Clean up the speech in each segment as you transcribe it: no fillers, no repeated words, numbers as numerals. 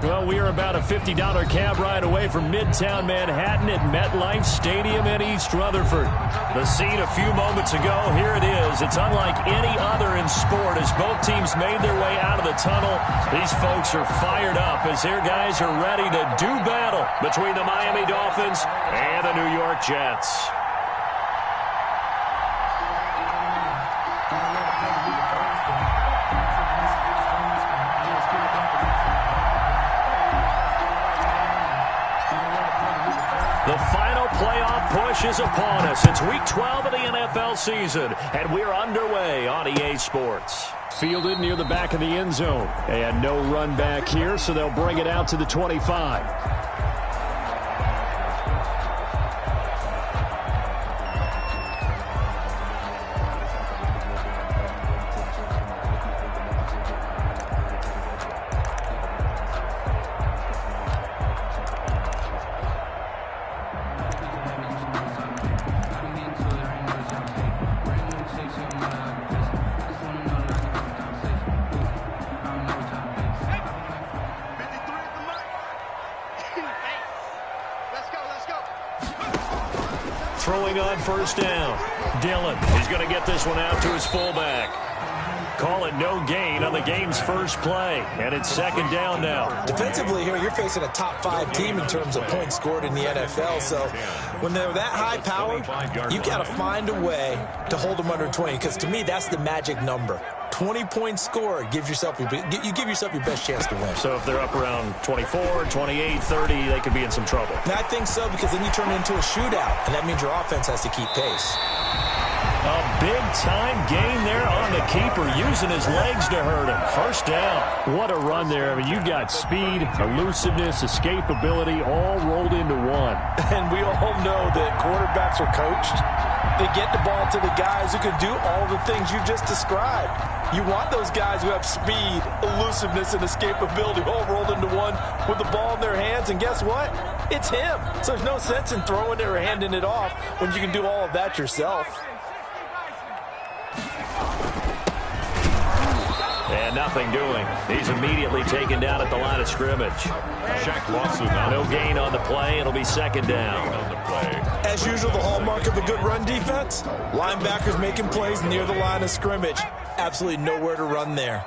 Well, we are about a $50 cab ride away from Midtown Manhattan at MetLife Stadium in East Rutherford. The scene a few moments ago, here it is. It's unlike any other in sport as both teams made their way out of the tunnel. These folks are fired up as their guys are ready to do battle between the Miami Dolphins and the New York Jets. The final playoff push is upon us. It's Week 12 of the NFL season, and we're underway on EA Sports. Fielded near the back of the end zone. And no run back here, so they'll bring it out to the 25. Throwing on first down. Dillon, he's going to get this one out to his fullback. Call it no gain on the game's first play, and it's second down now. Defensively here, you're facing a top-5 team in terms of points scored in the NFL, so when they're that high-powered, you've got to find a way to hold them under 20, because to me, that's the magic number. 20 points scored, you give yourself your best chance to win. So if they're up around 24, 28, 30, they could be in some trouble. And I think so, because then you turn it into a shootout, and that means your offense has to keep pace. A big-time gain there on the keeper, using his legs to hurt him. First down. What a run there. I mean, you got speed, elusiveness, escapability, all rolled into one. And we all know that quarterbacks are coached. They get the ball to the guys who can do all the things you just described. You want those guys who have speed, elusiveness, and escapability all rolled into one with the ball in their hands. And guess what? It's him. So there's no sense in throwing it or handing it off when you can do all of that yourself. And nothing doing. He's immediately taken down at the line of scrimmage. Shaq Lawson. No gain on the play. It'll be second down. As usual, the hallmark of a good run defense, linebackers making plays near the line of scrimmage. Absolutely nowhere to run there.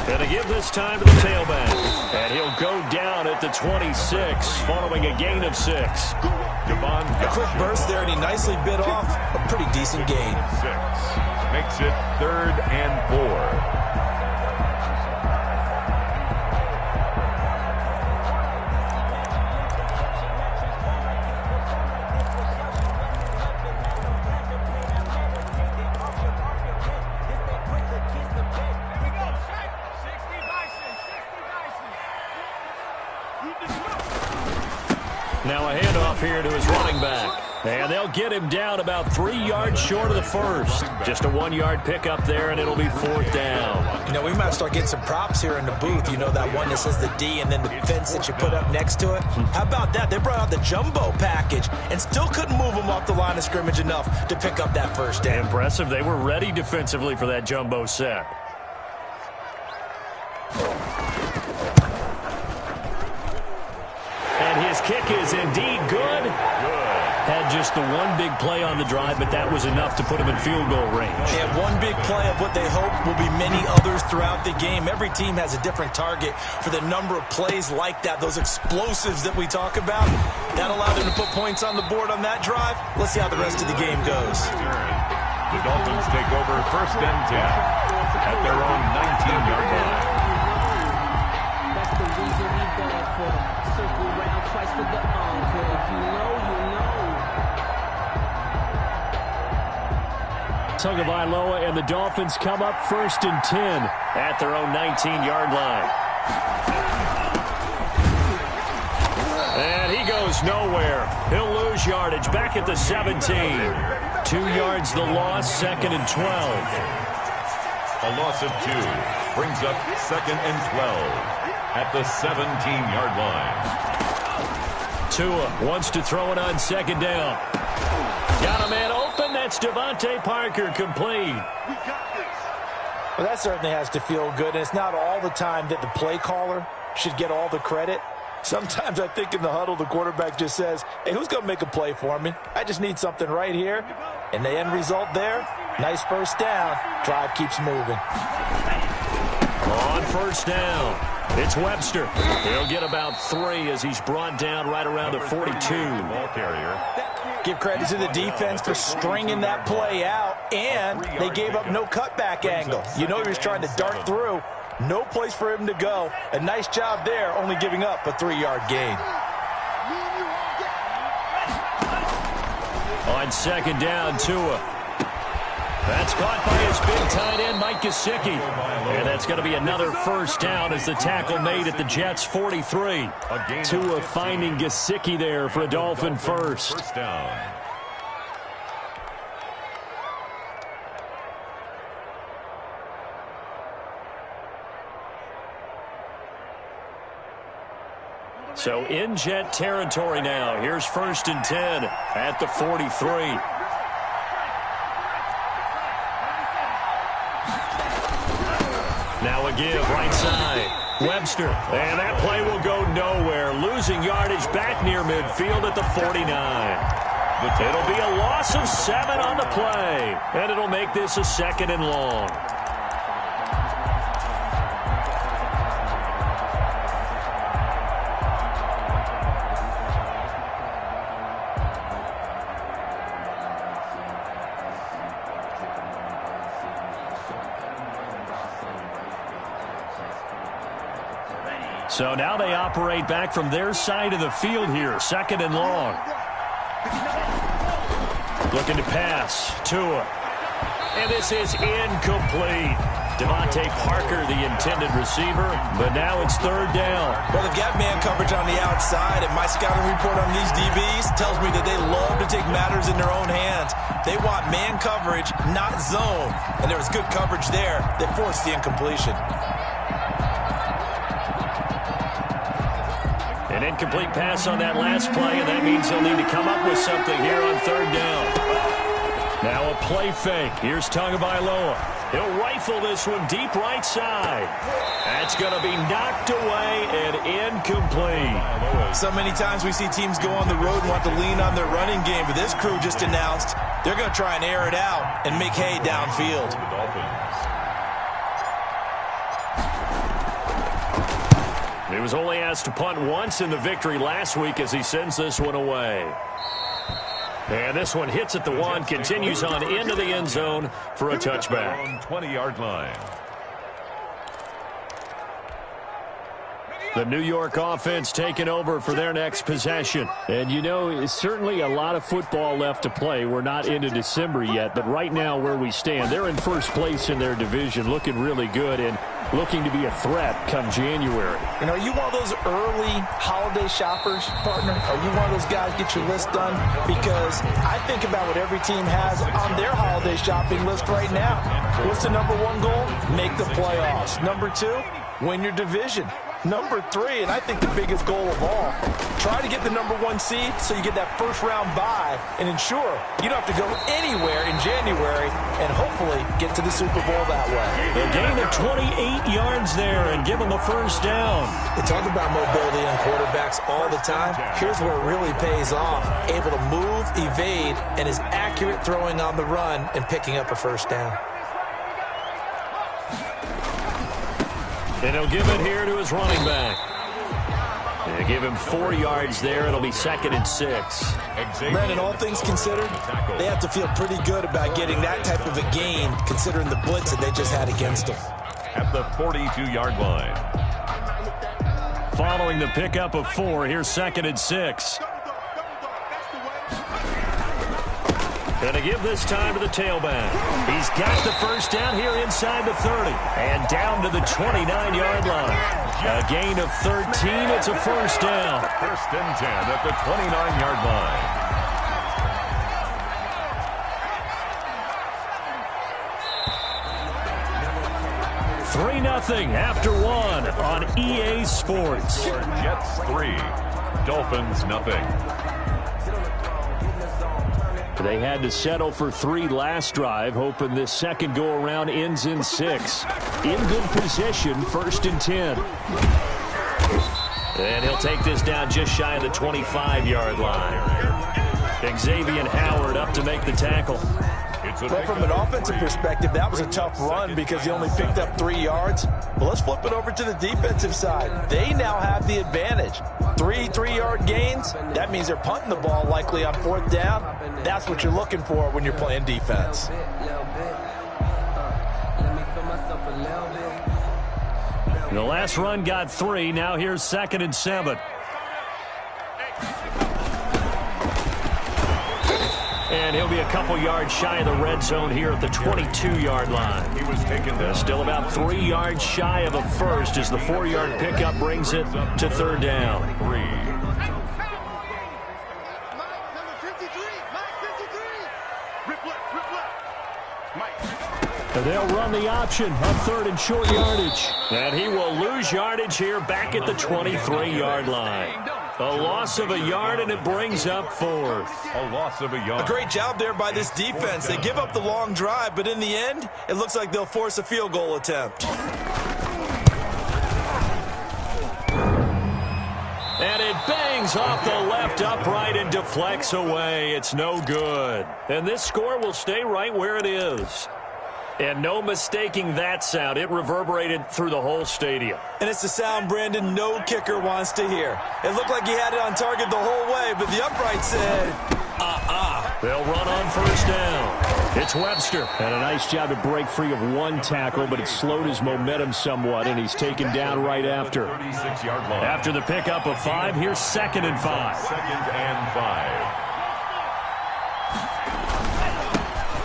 Going to give this time to the tailback. And he'll go down at the 26 following a gain of 6. A quick burst there, and he nicely bit off a pretty decent gain. 6 makes it 3rd and 4. Now a handoff here to his running back. And they'll get him down about 3 yards short of the first. Just a 1-yard pickup there, and it'll be 4th down. You know, we might start getting some props here in the booth. You know, that one that says the D and then the fence that you put up next to it? How about that? They brought out the jumbo package and still couldn't move them off the line of scrimmage enough to pick up that first down. Impressive. They were ready defensively for that jumbo set. And his kick is indeed good. Had just the one big play on the drive, but that was enough to put him in field goal range. Yeah, one big play of what they hope will be many others throughout the game. Every team has a different target for the number of plays like that, those explosives that we talk about. That allowed them to put points on the board on that drive. Let's see how the rest of the game goes. The Dolphins take over 1st and 10 at their own 19-yard line. That's the reason we ball for. Circle round twice for the encore. If you know, you know. Tagovailoa and the Dolphins come up 1st and 10 at their own 19-yard line. And he goes nowhere. He'll lose yardage back at the 17. 2 yards the loss, 2nd and 12. A loss of 2 brings up 2nd and 12 at the 17-yard line. Tua wants to throw it on 2nd down. Got a man open. That's Devontae Parker, complete. Well, that certainly has to feel good, and it's not all the time that the play caller should get all the credit. Sometimes I think in the huddle, the quarterback just says, hey, who's going to make a play for me? I just need something right here. And the end result there, nice first down. Drive keeps moving. On first down, it's Webster. He'll get about 3 as he's brought down right around the 42. Ball carrier. Give credit to the defense for stringing that play out, and they gave up no cutback angle. You know he was trying to dart through. No place for him to go. A nice job there, only giving up a 3-yard gain. On second down, Tua. That's caught by his big tight end, Mike Gesicki. And that's going to be another first down as the tackle made at the Jets' 43. Tua finding Gesicki there for a Dolphin first. First down. So in Jet territory now. Here's first and 10 at the 43. Now a give right side. Webster. And that play will go nowhere. Losing yardage back near midfield at the 49. It'll be a loss of 7 on the play. And it'll make this a second and long. So now they operate back from their side of the field here. Second and long. Looking to pass. Tua. And this is incomplete. Devontae Parker, the intended receiver, but now it's third down. Well, they've got man coverage on the outside, and my scouting report on these DBs tells me that they love to take matters in their own hands. They want man coverage, not zone. And there was good coverage there that forced the incompletion. An incomplete pass on that last play, and that means they'll need to come up with something here on third down. Now a play fake. Here's Tagovailoa. He'll rifle this one deep right side. That's going to be knocked away and incomplete. So many times we see teams go on the road and want to lean on their running game, but this crew just announced they're going to try and air it out and make hay downfield. He was only asked to punt once in the victory last week as he sends this one away. And this one hits at the 1, continues on into the end zone for a touchback. 20-yard line. The New York offense taking over for their next possession. And, you know, certainly a lot of football left to play. We're not into December yet, but right now where we stand, they're in first place in their division, looking really good and looking to be a threat come January. You know, you one of those early holiday shoppers, partner? Are you one of those guys get your list done? Because I think about what every team has on their holiday shopping list right now. What's the number 1 goal? Make the playoffs. Number 2, win your division. Number 3, and I think the biggest goal of all, try to get the number 1 seed so you get that first-round bye and ensure you don't have to go anywhere in January and hopefully get to the Super Bowl that way. A gain of 28 yards there and give them a first down. They talk about mobility on quarterbacks all the time. Here's where it really pays off. Able to move, evade, and is accurate throwing on the run and picking up a first down. And he'll give it here to his running back. They give him 4 yards there. It'll be second and 6. Brandon, all things considered, they have to feel pretty good about getting that type of a gain considering the blitz that they just had against them. At the 42-yard line. Following the pickup of 4, here's second and 6. Going to give this time to the tailback. He's got the first down here inside the 30. And down to the 29-yard line. A gain of 13. It's a first down. First and 10 at the 29-yard3-0 line. after 1 on EA Sports. Jets 3, Dolphins 0. They had to settle for 3 last drive, hoping this second go-around ends in 6. In good position, 1st and 10. And he'll take this down just shy of the 25-yard line. Xavier Howard up to make the tackle. But from an offensive perspective, that was a tough run because he only picked up 3 yards. Well, let's flip it over to the defensive side. They now have the advantage. 3 3-yard gains, that means they're punting the ball likely on 4th down. That's what you're looking for when you're playing defense. The last run got 3. Now here's 2nd and 7. And he'll be a couple yards shy of the red zone here at the 22-yard line. He was taken down. Still about 3 yards shy of a first as the 4-yard pickup brings it to 3rd down. And they'll run the option on 3rd and short yardage. And he will lose yardage here back at the 23-yard line. A loss of a yard, and it brings up 4th. A loss of a yard. A great job there by this defense. They give up the long drive, but in the end, it looks like they'll force a field goal attempt. And it bangs off the left upright and deflects away. It's no good. And this score will stay right where it is. And no mistaking that sound. It reverberated through the whole stadium. And it's the sound, Brandon, no kicker wants to hear. It looked like he had it on target the whole way, but the upright said, They'll run on 1st down. It's Webster. And a nice job to break free of 1 tackle, but it slowed his momentum somewhat, and he's taken down right after. 36-yard line. After the pickup of 5, here's 2nd and 5. 2nd and 5.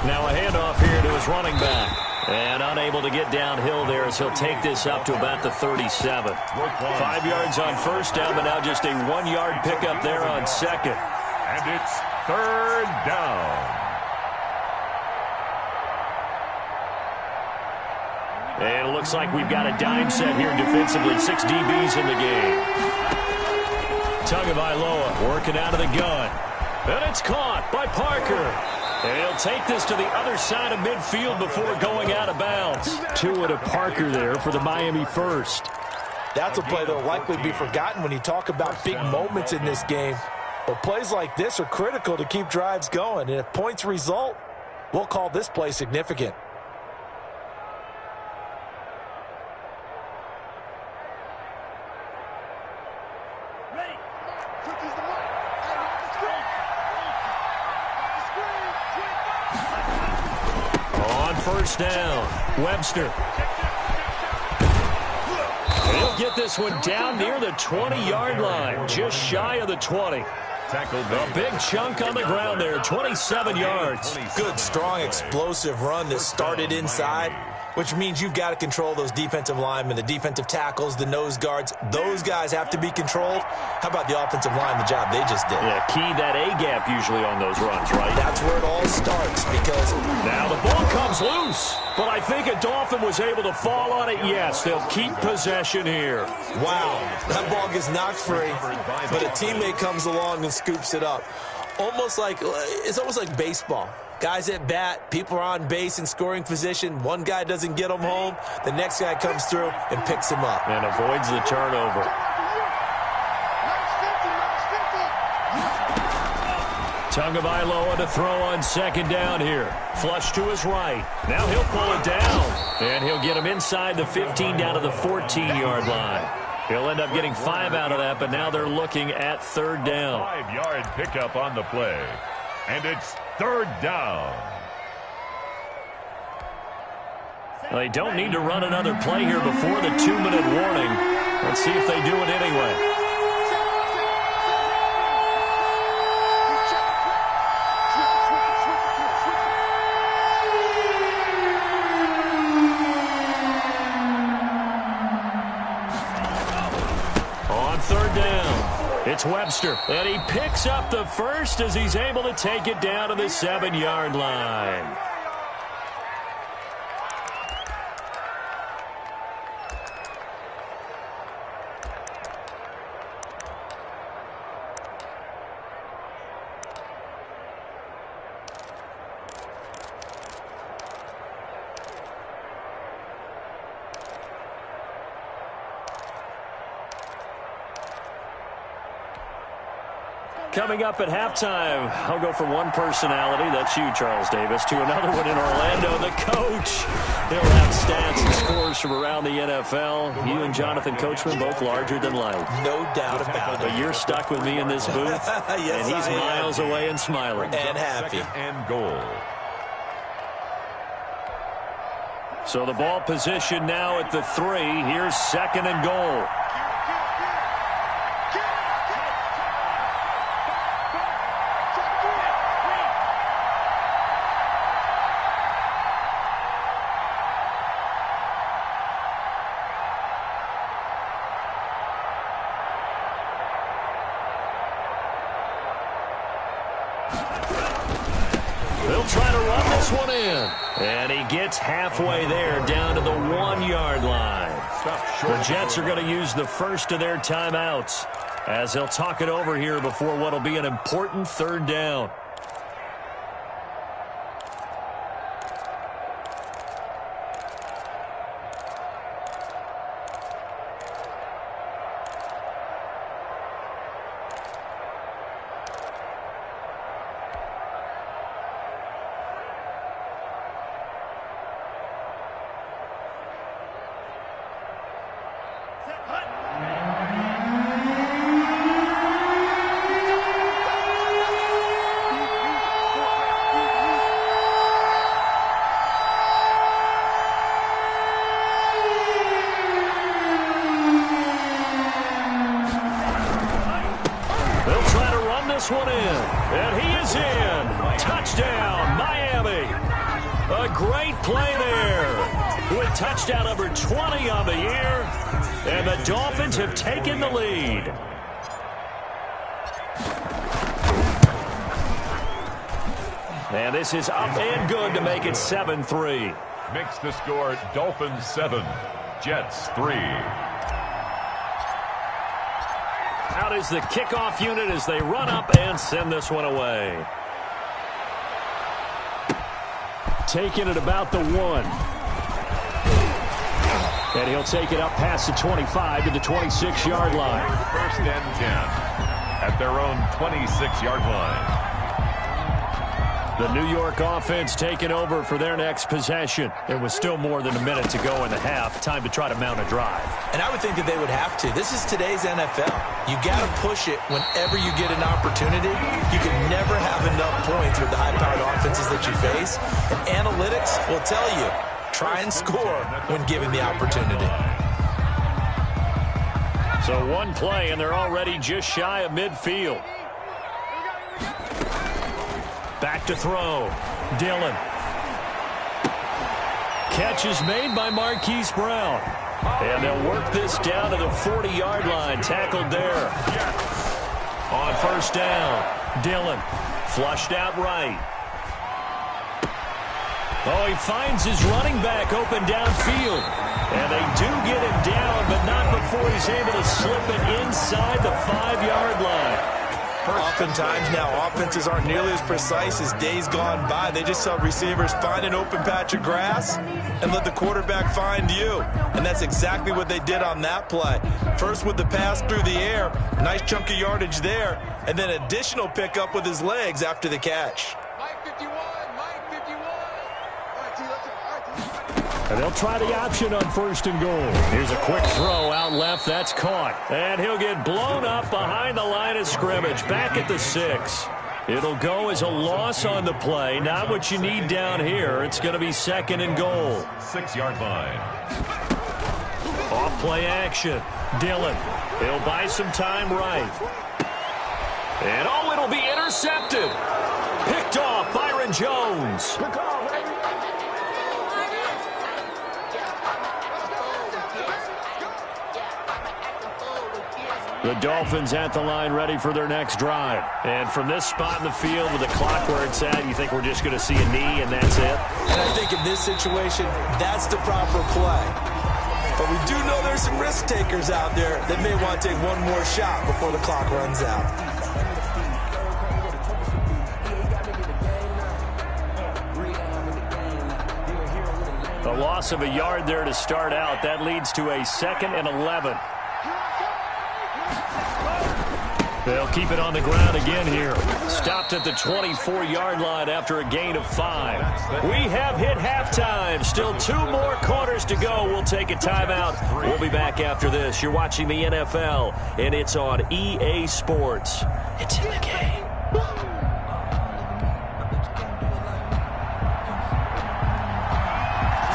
Now a handoff here to his running back. And unable to get downhill there as he'll take this up to about the 37. 5 yards on 1st down, but now just a 1-yard pickup there on 2nd. And it's 3rd down. And it looks like we've got a dime set here defensively. 6 DBs in the game. Tagovailoa working out of the gun. And it's caught by Parker. And he'll take this to the other side of midfield before going out of bounds. Tua to Parker there for the Miami first. That's a play that will likely be forgotten when you talk about big moments in this game. But plays like this are critical to keep drives going. And if points result, we'll call this play significant. On 1st down, Webster. He'll get this one down near the 20-yard line, just shy of the 20. A big chunk on the ground there, 27 yards. Good, strong, explosive run that started inside, which means you've got to control those defensive linemen, the defensive tackles, the nose guards. Those guys have to be controlled. How about the offensive line, the job they just did? Yeah, key that A-gap usually on those runs, right? That's where it all starts because now the ball comes loose, but I think a Dolphin was able to fall on it. Yes, they'll keep possession here. Wow, that ball gets knocked free, but a teammate comes along and scoops it up. It's almost like baseball. Guys at bat, people are on base in scoring position. One guy doesn't get them home. The next guy comes through and picks him up. And avoids the turnover. Tagovailoa to throw on 2nd down here. Flush to his right. Now he'll pull it down. And he'll get him inside the 15 down to the 14-yard line. He'll end up getting 5 out of that, but now they're looking at 3rd down. 5-yard pickup on the play. And it's 3rd down. They don't need to run another play here before the 2-minute warning. Let's see if they do it anyway. On 3rd down, it's Webster. And he picks up the first as he's able to take it down to the 7-yard line. Coming up at halftime, I'll go from one personality, that's you, Charles Davis, to another one in Orlando, the coach. He'll have stats and scores from around the NFL. You and Jonathan Coachman, both larger than life. No doubt about it. But you're stuck with me in this booth, yes, and he's miles away and smiling. And happy. Second and goal. So the ball position now at the 3. Here's second and goal. They'll try to run this one in. And he gets halfway there, down to the 1-yard line. The Jets are going to use the first of their timeouts as they'll talk it over here before what will be an important third down. This one in, and he is in. Touchdown, Miami. A great play there with touchdown number 20 on the year, and the Dolphins have taken the lead. And this is up and good to make it 7-3. Makes the score Dolphins 7, Jets 3. Out is the kickoff unit as they run up and send this one away. Taking it about the 1. And he'll take it up past the 25 to the 26-yard line. First and 10 at their own 26-yard line. The New York offense taking over for their next possession. There was still more than a minute to go in the half. Time to try to mount a drive. And I would think that they would have to. This is today's NFL. You got to push it whenever you get an opportunity. You can never have enough points with the high-powered offenses that you face. And analytics will tell you, try and score when given the opportunity. So one play, and they're already just shy of midfield. Back to throw. Dillon. Catch is made by Marquise Brown. And they'll work this down to the 40-yard line. Tackled there. On first down, Dillon. Flushed out right. Oh, he finds his running back open downfield. And they do get him down, but not before he's able to slip it inside the 5-yard line. Oftentimes now, offenses aren't nearly as precise as days gone by. They just saw receivers find an open patch of grass and let the quarterback find you. And that's exactly what they did on that play. First with the pass through the air, nice chunk of yardage there, and then additional pickup with his legs after the catch. And they'll try the option on first and goal. Here's a quick throw out left. That's caught. And he'll get blown up behind the line of scrimmage. Back at the 6. It'll go as a loss on the play. Not what you need down here. It's going to be second and goal. 6-yard line. Off play action. Dillon. He'll buy some time right. And oh, it'll be intercepted. Picked off Byron Jones. The Dolphins at the line ready for their next drive. And from this spot in the field with the clock where it's at, you think we're just going to see a knee and that's it? And I think in this situation, that's the proper play. But we do know there's some risk takers out there that may want to take one more shot before the clock runs out. A loss of a yard there to start out. That leads to a 2nd and 11. They'll keep it on the ground again here. Stopped at the 24-yard line after a gain of 5. We have hit halftime. Still 2 more quarters to go. We'll take a timeout. We'll be back after this. You're watching the NFL, and it's on EA Sports. It's in the game.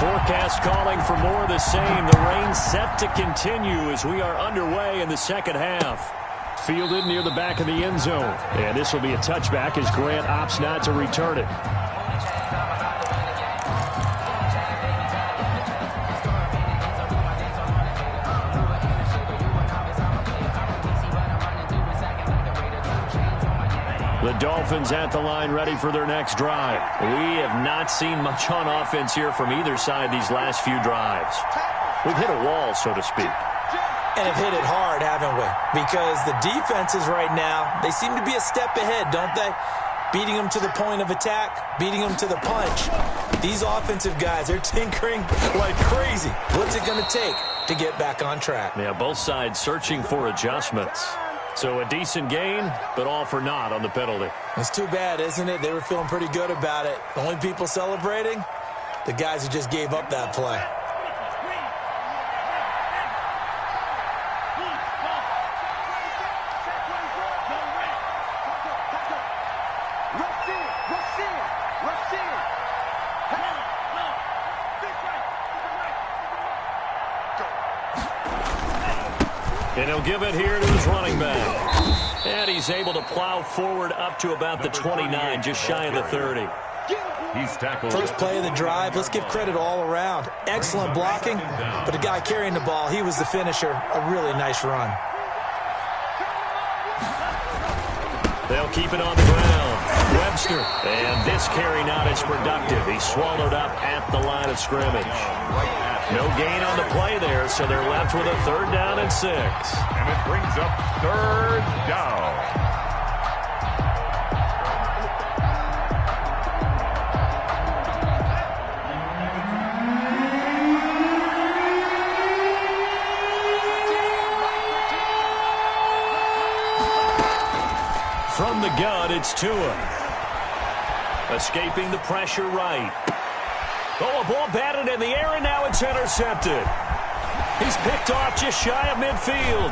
Forecast calling for more of the same. The rain set to continue as we are underway in the second half. Fielded near the back of the end zone. And this will be a touchback as Grant opts not to return it. The Dolphins at the line ready for their next drive. We have not seen much on offense here from either side these last few drives. We've hit a wall, so to speak. And have hit it hard, haven't we? Because the defenses right now, they seem to be a step ahead, don't they? Beating them to the point of attack, beating them to the punch. These offensive guys, they're tinkering like crazy. What's it going to take to get back on track? Yeah, both sides searching for adjustments. So a decent gain, but all for naught on the penalty. It's too bad, isn't it? They were feeling pretty good about it. The only people celebrating, the guys who just gave up that play. And he'll give it here to his running back. And he's able to plow forward up to about the 29, just shy of the 30. He's tackled. First play of the drive, let's give credit all around. Excellent blocking, but the guy carrying the ball, he was the finisher. A really nice run. They'll keep it on the ground. Webster. And this carry not as productive. He's swallowed up at the line of scrimmage. No gain on the play there, so they're left with a 3rd down and 6. And it brings up 3rd down. From the gun, it's Tua. Escaping the pressure right. Oh, a ball batted in the air, and now it's intercepted. He's picked off just shy of midfield.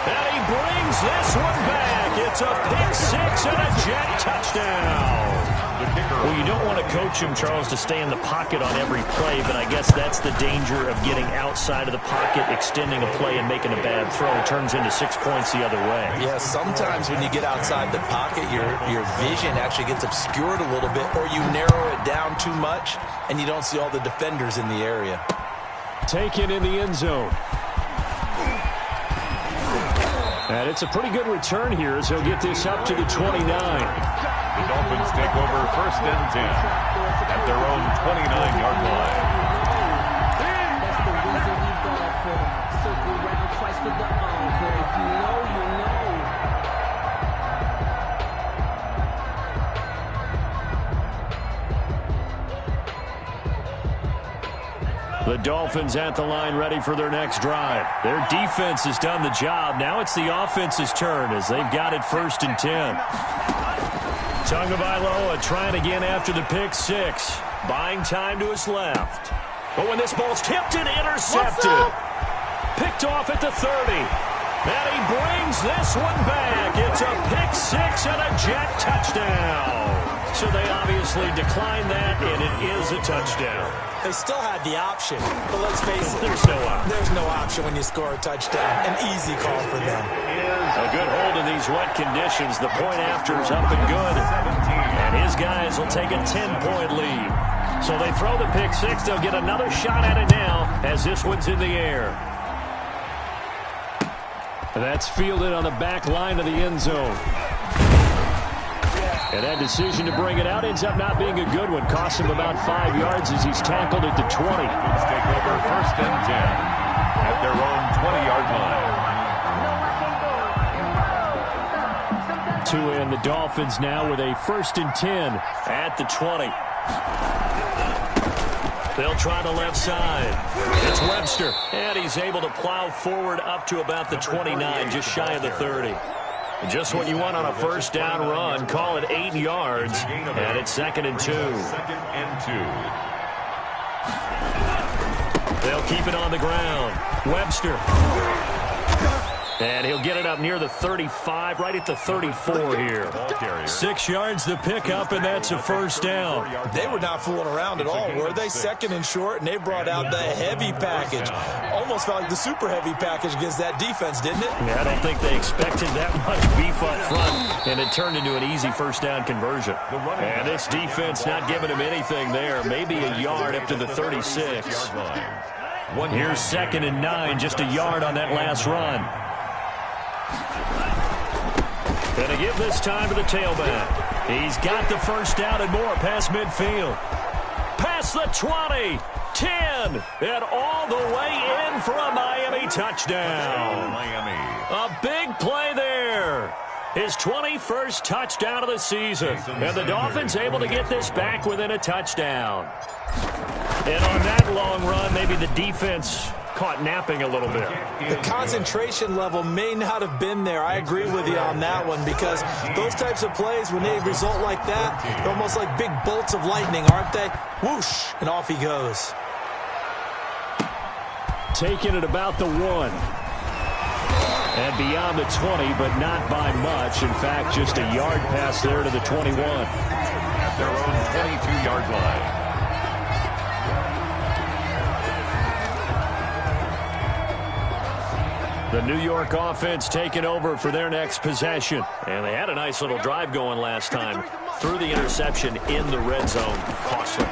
And he brings this one back. It's a pick 6 and a jet touchdown. Well, you don't want to coach him, Charles, to stay in the pocket on every play, but I guess that's the danger of getting outside of the pocket, extending a play, and making a bad throw. It turns into 6 points the other way. Yeah, sometimes when you get outside the pocket, your vision actually gets obscured a little bit, or you narrow it down too much, and you don't see all the defenders in the area. Taken in the end zone. And it's a pretty good return here as he'll get this up to the 29. The Dolphins take over 1st and 10 at their own 29-yard line. That's the reason we ball for. Circle round twice for the encore. If you know, you know. The Dolphins at the line ready for their next drive. Their defense has done the job. Now it's the offense's turn as they've got it 1st and 10. Tagovailoa trying again after the pick 6. Buying time to his left. But when this ball's tipped and intercepted. Picked off at the 30. And he brings this one back. It's a pick 6 and a jet touchdown. So they obviously declined that, and it is a touchdown. They still had the option, but let's face it. There's no option. There's no option when you score a touchdown. An easy call for them. A good hold in these wet conditions. The point after is up and good. And his guys will take a 10-point lead. So they throw the pick 6. They'll get another shot at it now as this one's in the air. That's fielded on the back line of the end zone. And that decision to bring it out ends up not being a good one. Costs him about 5 yards as he's tackled at the 20. Let's take over 1st and 10 at their own 20-yard line. Tua and the Dolphins now with a 1st and 10 at the 20. They'll try the left side. It's Webster. And he's able to plow forward up to about the 29, just shy of the 30. Just what you want on a first down run. Call it 8 yards, and it's 2nd and 2. They'll keep it on the ground. Webster. And he'll get it up near the 35, right at the 34 here. 6 yards the pickup, and that's a first down. They were not fooling around at all, were they? 2nd and short, and they brought out the heavy package. Almost felt like the super heavy package against that defense, didn't it? Yeah, I don't think they expected that much beef up front, and it turned into an easy first down conversion. And this defense not giving him anything there. Maybe a yard up to the 36. Here's 2nd and 9, just a yard on that last run. Gonna give this time to the tailback. He's got the first down and more past midfield. Past the 20, 10, and all the way in for a Miami touchdown. A big play there. His 21st touchdown of the season. And the Dolphins able to get this back within a touchdown. And on that long run, maybe the defense caught napping a little bit. The concentration level may not have been there. I agree with you on that one, because those types of plays, when they result like that, they're almost like big bolts of lightning, aren't they? Whoosh, and off he goes. Taking it about the 1. And beyond the 20, but not by much. In fact, just a yard pass there to the 21. At their own 22-yard line. The New York offense taking over for their next possession. And they had a nice little drive going last time. Threw the interception in the red zone. Costly.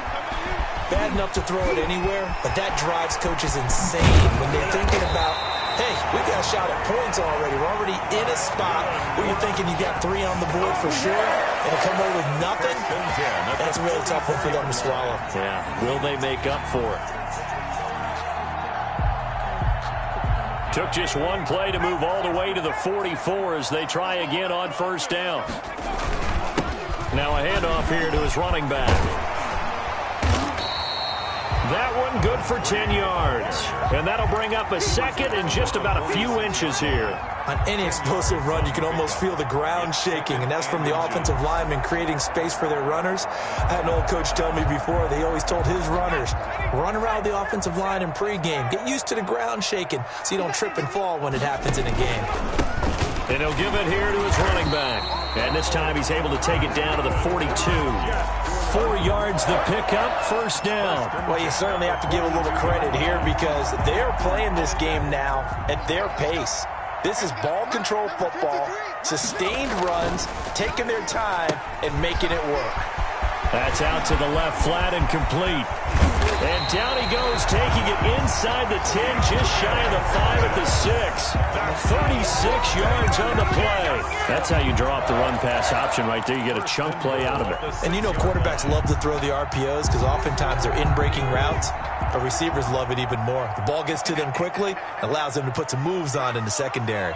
Bad enough to throw it anywhere, but that drives coaches insane when they're thinking about, hey, we got a shot at points already. We're already in a spot where you're thinking you got 3 on the board for sure, and to come away with nothing, that's a really tough one for them to swallow. Yeah, will they make up for it? Took just one play to move all the way to the 44 as they try again on first down. Now a handoff here to his running back. That one good for 10 yards. And that'll bring up a 2nd and just about a few inches here. On any explosive run, you can almost feel the ground shaking, and that's from the offensive linemen creating space for their runners. I had an old coach tell me before, they always told his runners, run around the offensive line in pregame. Get used to the ground shaking so you don't trip and fall when it happens in a game. And he'll give it here to his running back. And this time he's able to take it down to the 42. 4 yards the pickup, first down. Well, you certainly have to give a little credit here because they're playing this game now at their pace. This is ball control football, sustained runs, taking their time, and making it work. That's out to the left, flat and complete. And down he goes, taking it inside the 10, just shy of the 5 at the 6. 36 yards on the play. That's how you draw up the run-pass option right there. You get a chunk play out of it. And you know quarterbacks love to throw the RPOs because oftentimes they're in-breaking routes, but receivers love it even more. The ball gets to them quickly, allows them to put some moves on in the secondary.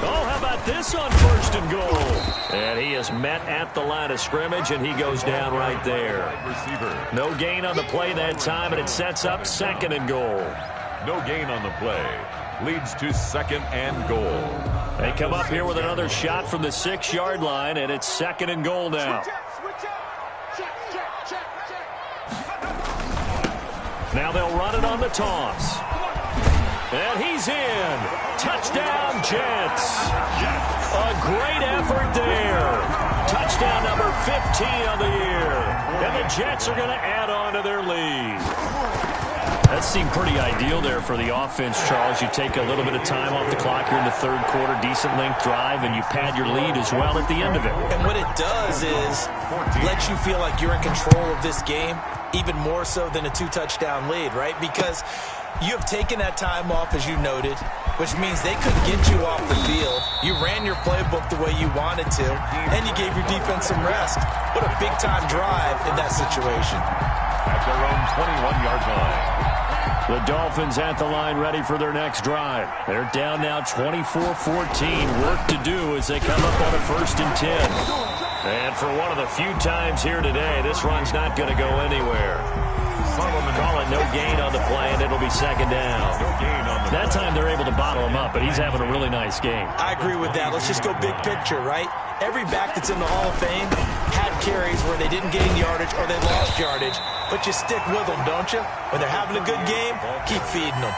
Oh, how about this on 1st and goal? And he is met at the line of scrimmage, and he goes down right there. No gain on the play that time, and it sets up 2nd and goal. No gain on the play. Leads to 2nd and goal. They come up here with another shot from the 6-yard line, and it's 2nd and goal now. Now they'll run it on the toss. And he's in. Touchdown, Jets. A great effort there. Touchdown number 15 on the year. And the Jets are going to add on to their lead. That seemed pretty ideal there for the offense, Charles. You take a little bit of time off the clock here in the 3rd quarter, decent length drive, and you pad your lead as well at the end of it. And what it does is let you feel like you're in control of this game, even more so than a 2-touchdown lead, right? Because you have taken that time off, as you noted, which means they couldn't get you off the field. You ran your playbook the way you wanted to, and you gave your defense some rest. What a big-time drive in that situation. At their own 21-yard line. The Dolphins at the line ready for their next drive. They're down now 24-14. Work to do as they come up on a 1st and 10. And for one of the few times here today, this run's not going to go anywhere. Call it no gain on the play, and it'll be second down. That time they're able to bottle him up, but he's having a really nice game. I agree with that. Let's just go big picture, right? Every back that's in the Hall of Fame had carries where they didn't gain yardage or they lost yardage, but you stick with them, don't you? When they're having a good game, keep feeding them.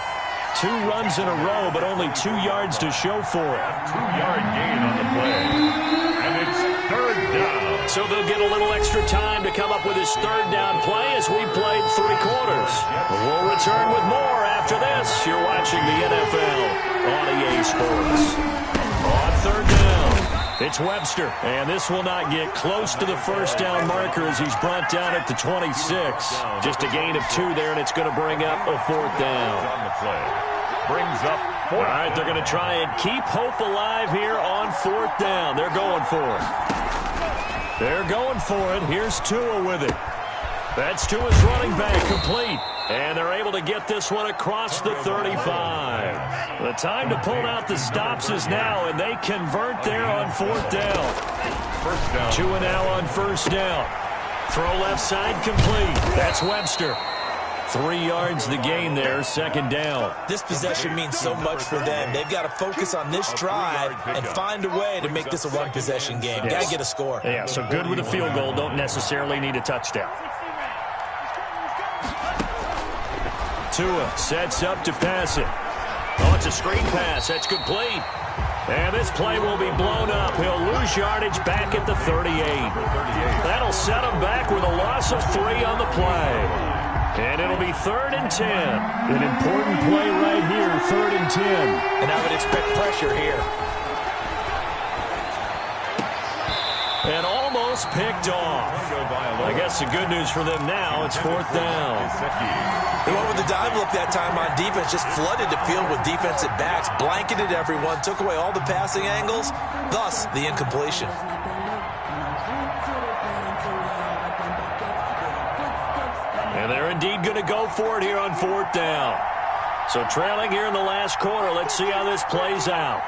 2 runs in a row, but only 2 yards to show for it. 2-yard gain on the play. And it's third down. So they'll get a little extra time to come up with his third down play as we played 3 quarters. We'll return with more after this. You're watching the NFL on EA Sports. On third down, it's Webster. And this will not get close to the first down marker as he's brought down at the 26. Just a gain of 2 there, and it's going to bring up a 4th down. On the play. Brings up 4th. All right, they're going to try and keep hope alive here on 4th down. They're going for it. They're going for it. Here's Tua with it. That's Tua's running back complete. And they're able to get this one across the 35. The time to pull out the stops is now, and they convert there on 4th down. First down. Tua now on 1st down. Throw left side complete. That's Webster. 3 yards the gain there, 2nd down. This possession means so much for them. They've got to focus on this drive and find a way to make this a one-possession game. Got to get a score. Yeah, so good with a field goal. Don't necessarily need a touchdown. Tua sets up to pass it. Oh, it's a screen pass. That's complete. And this play will be blown up. He'll lose yardage back at the 38. That'll set him back with a loss of 3 on the play. And it'll be 3rd and 10. An important play right here, 3rd and 10. And I would expect pressure here. And almost picked off. I guess the good news for them now, it's 4th down. He went with the dive look that time on defense, just flooded the field with defensive backs, blanketed everyone, took away all the passing angles, thus the incompletion. And they're indeed going to go for it here on 4th down. So trailing here in the last quarter, let's see how this plays out.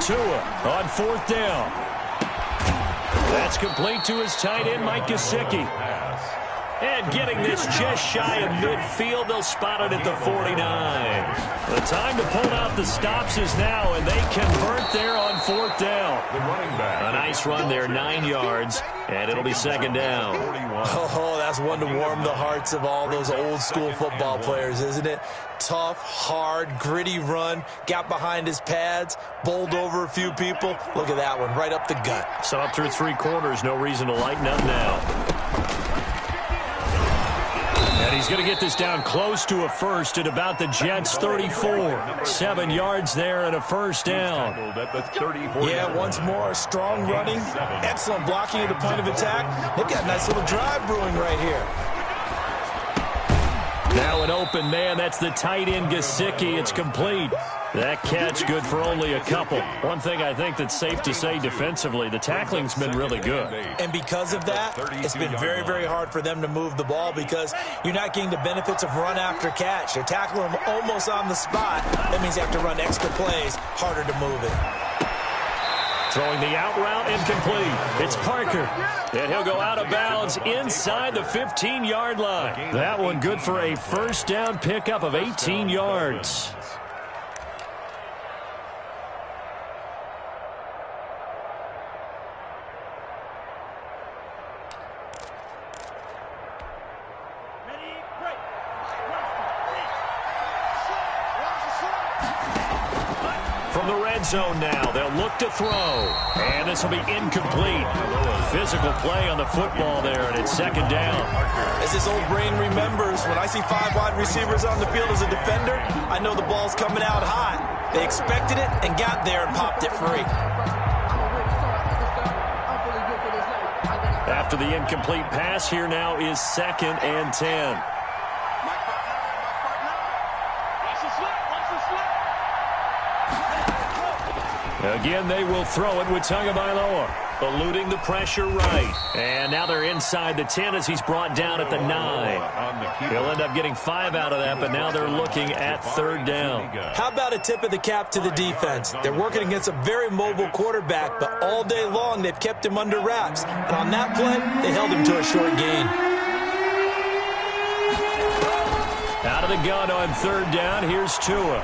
Tua on 4th down. That's complete to his tight end, Mike Gesicki. And getting this just shy of midfield, they'll spot it at the 49. The time to pull out the stops is now, and they convert there on 4th down. The running back. A nice run there, 9 yards, and it'll be 2nd down. Oh, that's one to warm the hearts of all those old-school football players, isn't it? Tough, hard, gritty run, got behind his pads, bowled over a few people. Look at that one, right up the gut. So up through 3 quarters, no reason to lighten up now. And he's going to get this down close to a first at about the Jets' 34. 7 yards there and a 1st down. Yeah, once more, strong running, excellent blocking at the point of attack. They've got a nice little drive brewing right here. Now an open man, that's the tight end Gesicki. It's complete. That catch good for only a couple. One thing I think that's safe to say defensively, the tackling's been really good. And because of that, it's been very, very hard for them to move the ball because you're not getting the benefits of run after catch. They're tackling them almost on the spot. That means you have to run extra plays, harder to move it. Throwing the out route incomplete. It's Parker. And he'll go out of bounds inside the 15-yard line. That one good for a 1st down pickup of 18 yards. From the red zone now, they'll look to throw. And this will be incomplete. Physical play on the football there, and it's 2nd down. As this old brain remembers, when I see 5 wide receivers on the field as a defender, I know the ball's coming out hot. They expected it and got there and popped it free. After the incomplete pass, here now is 2nd and 10. Again, they will throw it with Tagovailoa, eluding the pressure right. And now they're inside the 10 as he's brought down at the 9. He'll end up getting 5 out of that, but now they're looking at 3rd down. How about a tip of the cap to the defense? They're working against a very mobile quarterback, but all day long they've kept him under wraps. And on that play, they held him to a short gain. Out of the gun on third down. Here's Tua.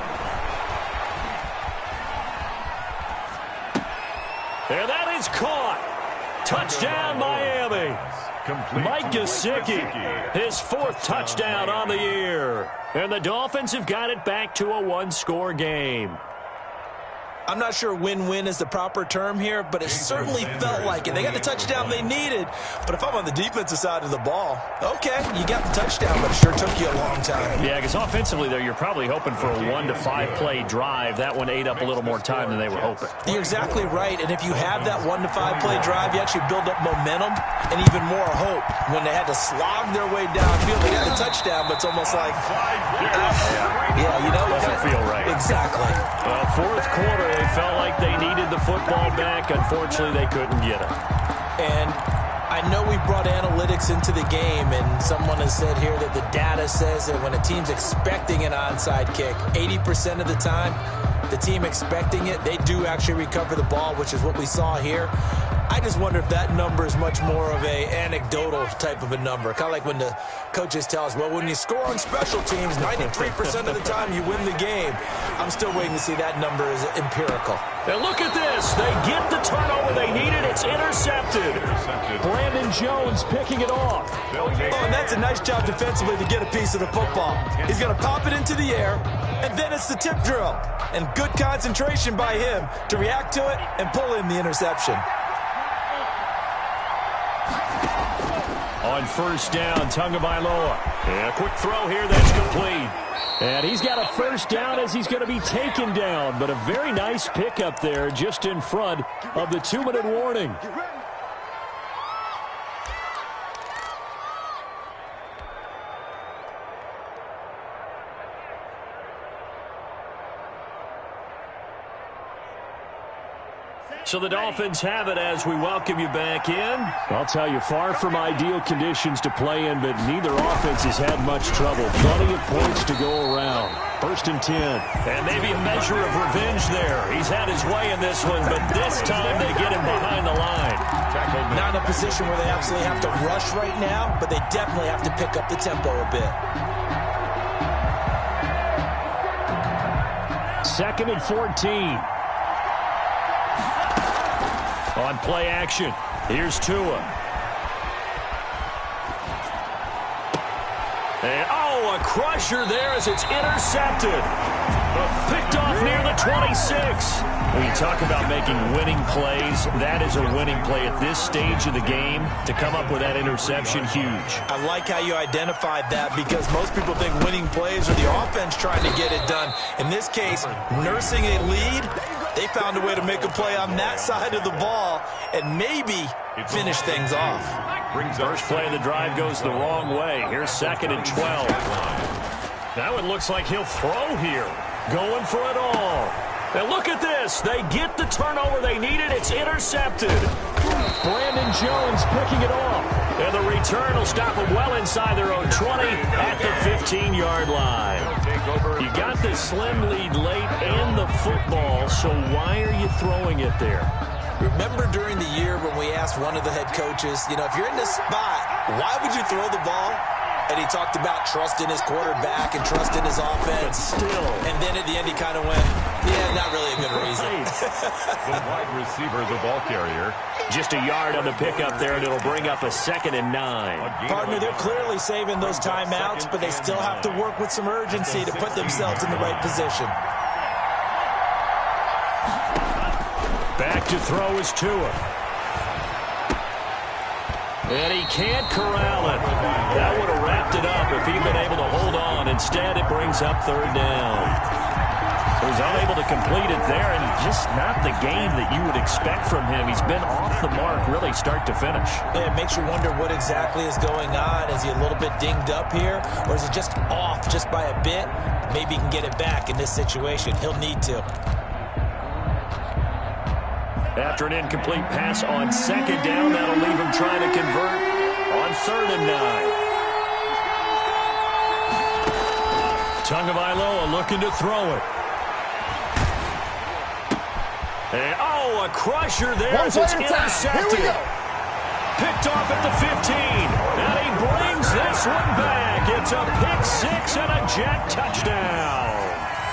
And that is caught. Touchdown, Miami. Mike Gesicki, his 4th touchdown on the year. And the Dolphins have got it back to a 1-score game. I'm not sure win-win is the proper term here, but it certainly felt like it. They got the touchdown they needed, but if I'm on the defensive side of the ball, okay, you got the touchdown, but it sure took you a long time. Yeah, because offensively there, you're probably hoping for a 1 to 5 play drive. That one ate up a little more time than they were hoping. You're exactly right, and if you have that 1 to 5 play drive, you actually build up momentum and even more hope. When they had to slog their way downfield, they got a touchdown, but it's almost like, yeah, you know, doesn't feel right. Exactly. Well, 4th quarter, they felt like they needed the football back. Unfortunately, they couldn't get it. And I know we brought analytics into the game, and someone has said here that the data says that when a team's expecting an onside kick, 80% of the time, the team expecting it, they do actually recover the ball, which is what we saw here. I just wonder if that number is much more of a anecdotal type of a number. Kind of like when the coaches tell us, well, when you score on special teams, 93% of the time you win the game. I'm still waiting to see that number is empirical. And look at this. They get the turnover they needed. It's intercepted. Brandon Jones picking it off. Oh, and that's a nice job defensively to get a piece of the football. He's going to pop it into the air, and then it's the tip drill. And good concentration by him to react to it and pull in the interception. On first down, Tagovailoa. And a quick throw here that's complete. And he's got a first down as he's going to be taken down. But a very nice pickup there just in front of the 2-minute warning. So the Dolphins have it as we welcome you back in. I'll tell you, far from ideal conditions to play in, but neither offense has had much trouble. Plenty of points to go around. 1st and 10. And maybe a measure of revenge there. He's had his way in this one, but this time they get him behind the line. Not in a position where they absolutely have to rush right now, but they definitely have to pick up the tempo a bit. 2nd and 14. On play action, here's Tua. And, oh, a crusher there as it's intercepted. Picked off near the 26. When you talk about making winning plays, that is a winning play at this stage of the game. To come up with that interception, huge. I like how you identified that because most people think winning plays are the offense trying to get it done. In this case, nursing a lead, they found a way to make a play on that side of the ball and maybe finish things off. First play of the drive goes the wrong way. Here's 2nd and 12. Now it looks like he'll throw here. Going for it all. And look at this. They get the turnover they needed. It's intercepted. Brandon Jones picking it off. And the return will stop them well inside their own 20 at the 15-yard line. You got the slim lead late and the football, so why are you throwing it there? Remember during the year when we asked one of the head coaches, you know, if you're in this spot, why would you throw the ball? And he talked about trusting his quarterback and trusting his offense. But still. And then at the end he kind of went, yeah, not really a good reason. The wide receiver, the ball carrier. Just a yard on the pickup there, and it'll bring up a 2nd and 9. Partner, they're clearly saving those timeouts, but they still have to work with some urgency to put themselves in the right position. Back to throw is Tua. And he can't corral it. That would have wrapped it up if he'd been able to hold on. Instead, it brings up 3rd down. So he's unable to complete it there, and just not the game that you would expect from him. He's been off the mark, really, start to finish. Yeah, it makes you wonder what exactly is going on. Is he a little bit dinged up here, or is he just off just by a bit? Maybe he can get it back in this situation. He'll need to. After an incomplete pass on 2nd down, that'll leave him trying to convert on 3rd and 9. Tagovailoa looking to throw it. And, oh, a crusher there as it's intercepted. Picked off at the 15. And he brings this one back. It's a pick six and a Jet touchdown.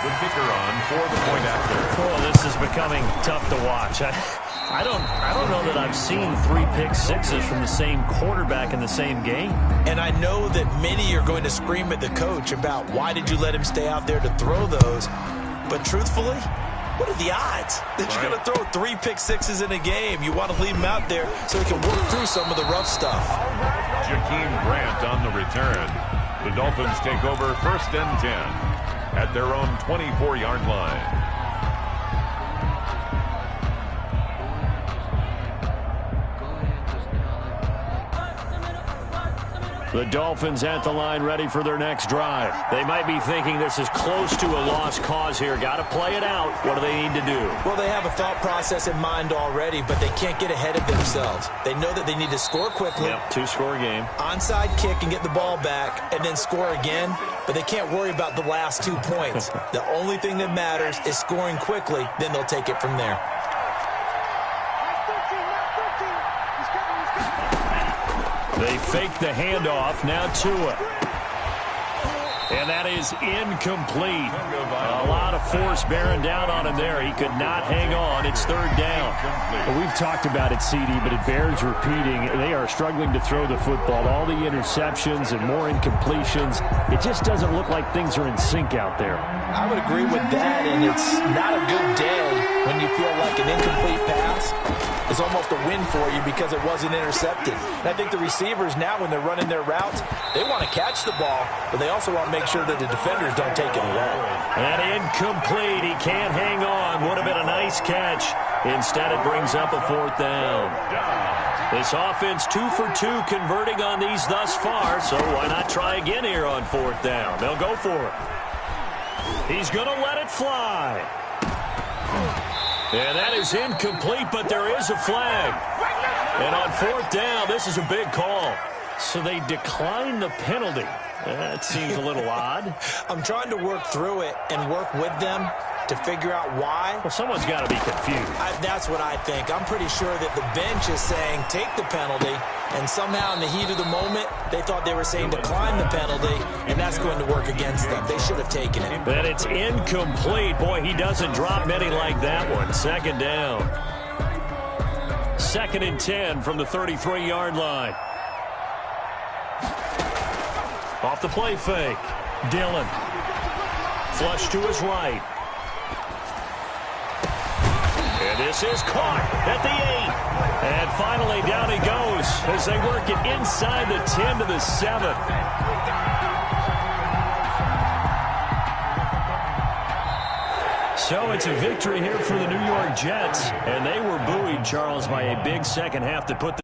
The kicker on for the point after. Oh, this is becoming tough to watch. I don't know that I've seen 3 pick sixes from the same quarterback in the same game. And I know that many are going to scream at the coach about why did you let him stay out there to throw those. But truthfully, what are the odds that you're going to throw 3 pick sixes in a game? You want to leave him out there so he can work through some of the rough stuff. Jakeem Grant on the return. The Dolphins take over 1st and 10 at their own 24-yard line. The Dolphins at the line ready for their next drive. They might be thinking this is close to a lost cause here. Got to play it out. What do they need to do? Well, they have a thought process in mind already, but they can't get ahead of themselves. They know that they need to score quickly. Yep, 2-score game. Onside kick and get the ball back and then score again, but they can't worry about the last 2 points. The only thing that matters is scoring quickly, then they'll take it from there. They fake the handoff. Now Tua. And that is incomplete. A lot of force bearing down on him there. He could not hang on. It's 3rd down. Well, we've talked about it, CD, but it bears repeating. They are struggling to throw the football. All the interceptions and more incompletions. It just doesn't look like things are in sync out there. I would agree with that, and it's not a good day when you feel like an incomplete pass is almost a win for you because it wasn't intercepted. And I think the receivers now, when they're running their routes, they want to catch the ball, but they also want to make sure that the defenders don't take it away. And incomplete. He can't hang on. Would have been a nice catch. Instead, it brings up a 4th down. This offense 2 for 2 converting on these thus far, so why not try again here on 4th down? They'll go for it. He's going to let it fly. And that is incomplete, but there is a flag. And on 4th down, this is a big call. So they decline the penalty. That seems a little odd. I'm trying to work through it and work with them to figure out why. Well, someone's got to be confused. That's what I think. I'm pretty sure that the bench is saying take the penalty, and somehow in the heat of the moment, they thought they were saying decline the penalty, and that's going to work against them. They should have taken it. But it's incomplete. Boy, he doesn't drop many like that one. 2nd down. 2nd and 10 from the 33-yard line. Off the play fake. Dillon. Flush to his right. And this is caught at the 8. And finally down he goes as they work it inside the 10 to the 7. So it's a victory here for the New York Jets. And they were buoyed, Charles, by a big second half that put